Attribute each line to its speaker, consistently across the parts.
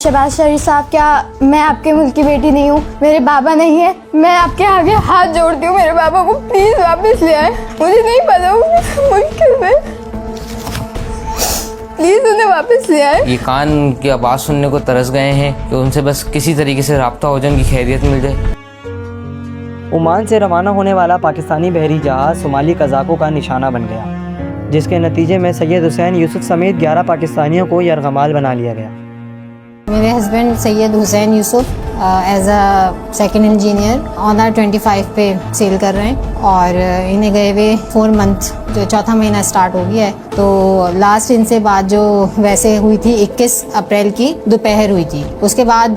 Speaker 1: शहबाज शरीफ साहब, क्या मैं आपके मुल्क की बेटी नहीं हूँ? मेरे बाबा नहीं है। मैं आपके आगे हाथ जोड़ती हूँ, मेरे बाबा को प्लीज वापस ले आए। मुझे नहीं पता मुश्किल में, प्लीज उन्हें वापस ले आए।
Speaker 2: ये कान की आवाज़ सुनने को तरस गए हैं कि उनसे बस किसी तरीके से राब्ता हो जाए, उनकी खैरियत मिल जाए।
Speaker 3: ओमान से रवाना होने वाला पाकिस्तानी बहरी जहाज़ सोमाली कज़ाकों का निशाना बन गया, जिसके नतीजे में सैयद हुसैन यूसुफ समेत 11 पाकिस्तानियों को यरगमाल बना लिया गया।
Speaker 4: मेरे husband Syed Hussain Yusuf as a second engineer honour 25 पे सेल कर रहे हैं और इन्हें गए हुए 4 मंथ जो चौथा महीना स्टार्ट हो गया है। तो लास्ट इनसे बात जो वैसे हुई थी 21 अप्रैल की दोपहर हुई थी। उसके बाद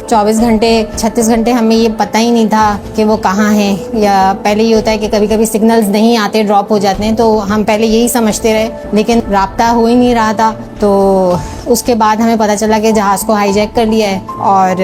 Speaker 4: 24 घंटे 36 घंटे हमें ये पता ही नहीं था कि वो कहाँ हैं। या पहले ये होता है कि कभी कभी सिग्नल्स नहीं आते, ड्रॉप हो जाते हैं, तो हम पहले यही समझते रहे, लेकिन राब्ता हो ही नहीं रहा था। तो उसके बाद हमें पता चला कि जहाज़ को हाईजैक कर लिया है और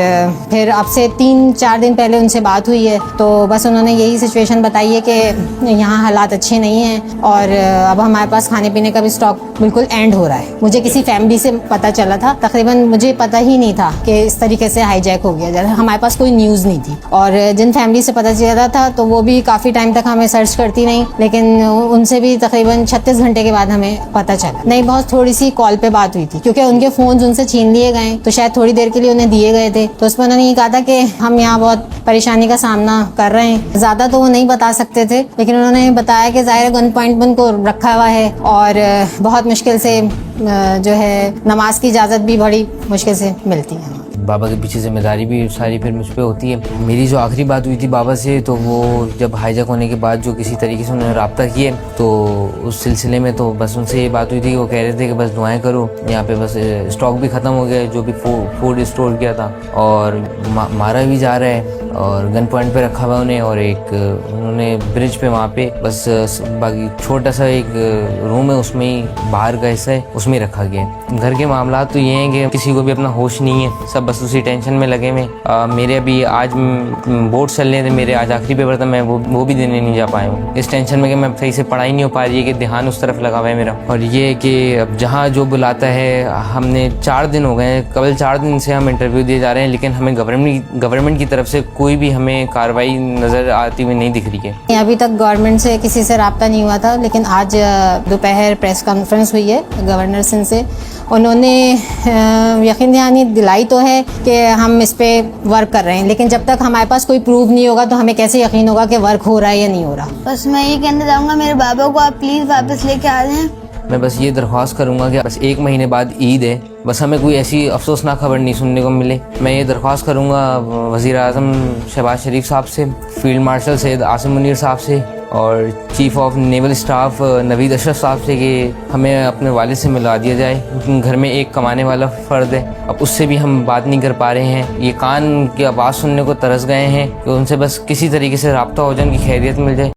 Speaker 4: फिर अब से 3-4 दिन पहले उनसे बात हुई है। तो बस उन्होंने यही सिचुएशन बताई है कि यहाँ हालात अच्छे नहीं हैं और अब हमारे पास खाने पीने का भी स्टॉक बिल्कुल एंड हो रहा है। मुझे किसी फैमिली से पता चला था, तकरीबन मुझे पता ही नहीं था कि इस तरीके से हाईजैक हो गया। हमारे पास कोई न्यूज़ नहीं थी और जिन फैमिली से पता चला था तो वो भी काफ़ी टाइम तक हमें सर्च करती रही, लेकिन उनसे भी तकरीबन 36 घंटे के बाद हमें पता चला। नहीं, बहुत थोड़ी सी कॉल पे बात हुई थी क्योंकि उनके फ़ोन उनसे छीन लिए गए, तो शायद थोड़ी देर के लिए उन्हें दिए गए थे। तो उसमें उन्होंने ये कहा था कि हम यहाँ बहुत परेशानी का सामना कर रहे हैं। ज़्यादा तो वो नहीं बता सकते थे, लेकिन उन्होंने बताया कि ज़ाहिर गन पॉइंट उनको रखा हुआ है और बहुत मुश्किल से जो है नमाज की इजाज़त भी बड़ी मुश्किल से मिलती है।
Speaker 2: बाबा के पीछे जिम्मेदारी भी सारी फिर मुझ पे होती है। मेरी जो आखिरी बात हुई थी बाबा से, तो वो जब हाईजैक होने के बाद जो किसी तरीके से उन्होंने रब्ता किए, तो उस सिलसिले में तो बस उनसे ये बात हुई थी कि वो कह रहे थे कि बस दुआएं करो, यहाँ पे बस स्टॉक भी ख़त्म हो गया है जो भी फूड स्टोर किया था, और मारा भी जा रहा है और गन पॉइंट पे रखा हुआ उन्हें, और एक उन्होंने ब्रिज पे वहाँ पे बस बाकी छोटा सा एक रूम है, उसमें ही बाहर का हिस्सा है, उसमें रखा गया है। घर के मामला तो ये हैं कि किसी को भी अपना होश नहीं है, सब बस उसी टेंशन में लगे हुए। मेरे अभी आज बोर्ड चल रहे थे, मेरे आज आखिरी पेपर था, मैं वो भी देने नहीं जा पाया हूँ इस टेंशन में कि मैं सही से पढ़ाई नहीं हो पा रही है, कि ध्यान उस तरफ लगा हुआ है मेरा। और ये कि अब जहाँ जो बुलाता है, हमने 4 दिन हो गए, कल 4 दिन से हम इंटरव्यू दिए जा रहे हैं, लेकिन हमें गवर्नमेंट की तरफ से कोई भी हमें कार्रवाई नज़र आती हुई नहीं दिख रही है।
Speaker 4: अभी तक गवर्नमेंट से किसी से रब्ता नहीं हुआ था, लेकिन आज दोपहर प्रेस कॉन्फ्रेंस हुई है गवर्नर सिंह से। उन्होंने यकीन दहानी दिलाई तो है कि हम इस पे वर्क कर रहे हैं, लेकिन जब तक हमारे पास कोई प्रूफ नहीं होगा तो हमें कैसे यकीन होगा कि वर्क हो रहा है या नहीं हो रहा।
Speaker 1: बस मैं ये कहना चाहूँगा, मेरे बाबा को आप प्लीज़ वापस लेके आ जाएं।
Speaker 2: मैं बस ये दरख्वास्त करूँगा कि बस 1 महीने बाद ईद है, बस हमें कोई ऐसी अफसोसनाक खबर नहीं सुनने को मिले। मैं ये दरख्वास्त करूँगा वज़ीर आज़म शहबाज शरीफ साहब से, फील्ड मार्शल सैयद आसिम मुनीर साहब से और chief of naval staff Naveed Ashraf साहब से कि हमें अपने वालिद से मिलवा दिया जाए। घर में एक कमाने वाला फ़र्द है, अब उससे भी हम बात नहीं कर पा रहे हैं। ये कान की आवाज़ सुनने को तरस गए हैं कि उनसे बस किसी तरीके से राब्ता हो जाए, उनकी खैरियत मिल जाए।